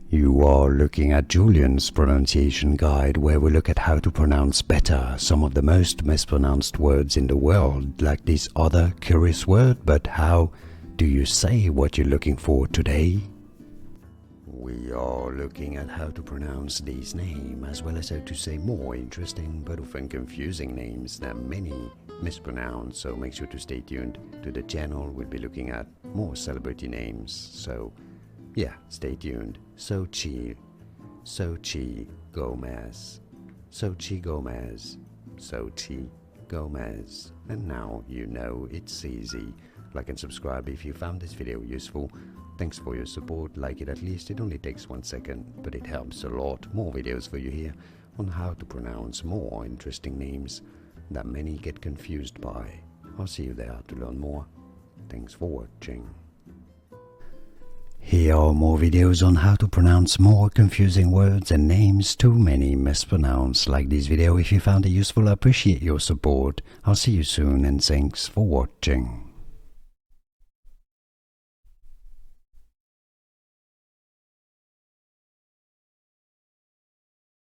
You are looking at Julian's pronunciation guide, where we look at how to pronounce better some of the most mispronounced words in the world, like this other curious word. But how do you say what you're looking for today? We are looking at how to pronounce these names, as well as how to say more interesting but often confusing names that many mispronounce, so make sure to stay tuned to the channel. We'll be looking at more celebrity names, so yeah, stay tuned. Xochitl Gomez, Xochitl Gomez, Xochitl Gomez. And now you know it's easy. Like and subscribe if you found this video useful. Thanks for your support. Like it at least. It only takes 1 second, but it helps a lot. More videos for you here on how to pronounce more interesting names that many get confused by. I'll see you there to learn more. Thanks for watching. Here are more videos on how to pronounce more confusing words and names too many mispronounce. Like this video if you found it useful. I appreciate your support. I'll see you soon and thanks for watching.